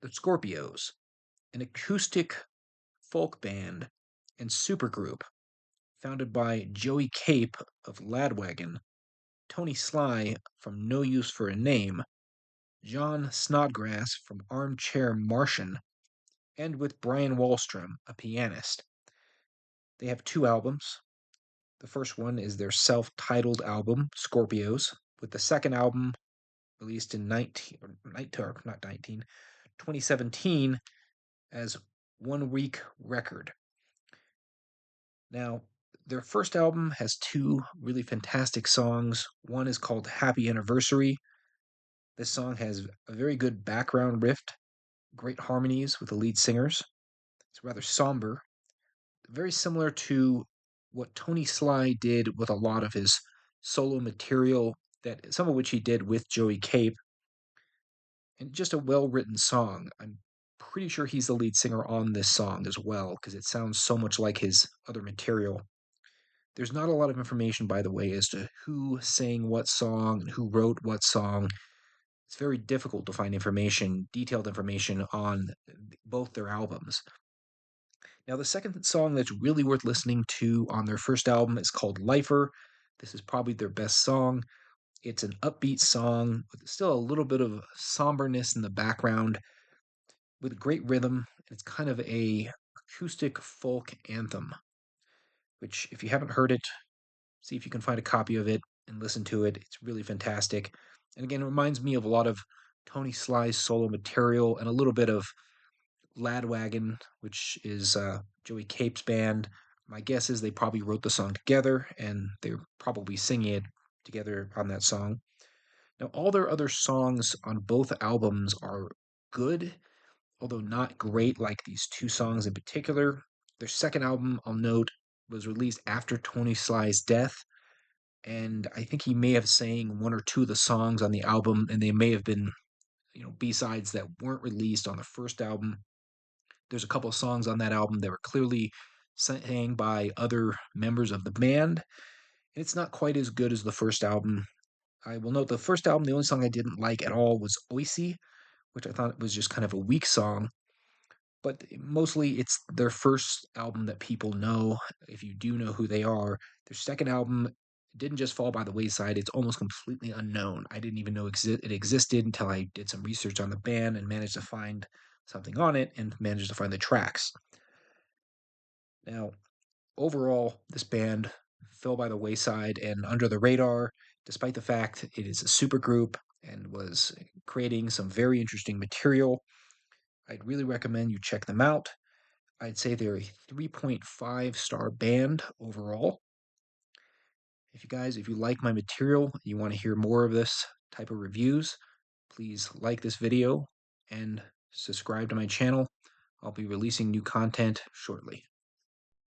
the Scorpios, an acoustic folk band and supergroup founded by Joey Cape of Ladwagon, Tony Sly from No Use for a Name, John Snodgrass from Armchair Martian, and with Brian Wahlstrom, a pianist. They have two albums. The first one is their self titled album, Scorpios, with the second album released in 2017 as One Week Record. Now, their first album has two really fantastic songs. One is called Happy Anniversary. This song has a very good background riff, great harmonies with the lead singers. It's rather somber, very similar to what Tony Sly did with a lot of his solo material, that some of which he did with Joey Cape, and just a well-written song. I'm pretty sure he's the lead singer on this song as well, because it sounds so much like his other material. There's not a lot of information, by the way, as to who sang what song and who wrote what song. It's very difficult to find information, detailed information on both their albums. Now, the second song that's really worth listening to on their first album is called Lifer. This is probably their best song. It's an upbeat song with still a little bit of somberness in the background with great rhythm. It's kind of a acoustic folk anthem, which if you haven't heard it, see if you can find a copy of it and listen to it. It's really fantastic. And again, it reminds me of a lot of Tony Sly's solo material and a little bit of Ladwagon, which is Joey Cape's band. My guess is they probably wrote the song together and they're probably singing it together on that song. Now, all their other songs on both albums are good, although not great like these two songs in particular. Their second album, I'll note, was released after Tony Sly's death, and I think he may have sang one or two of the songs on the album, and they may have been, B-sides that weren't released on the first album. There's a couple of songs on that album that were clearly sang by other members of the band. And it's not quite as good as the first album. I will note the first album, the only song I didn't like at all was Oisey, which I thought was just kind of a weak song. But mostly it's their first album that people know, if you do know who they are. Their second album didn't just fall by the wayside, it's almost completely unknown. I didn't even know it existed until I did some research on the band and managed to find something on it and managed to find the tracks. Now, overall, this band fell by the wayside and under the radar, despite the fact it is a supergroup and was creating some very interesting material. I'd really recommend you check them out. I'd say they're a 3.5-star band overall. If you like my material, you want to hear more of this type of reviews, please like this video and subscribe to my channel. I'll be releasing new content shortly.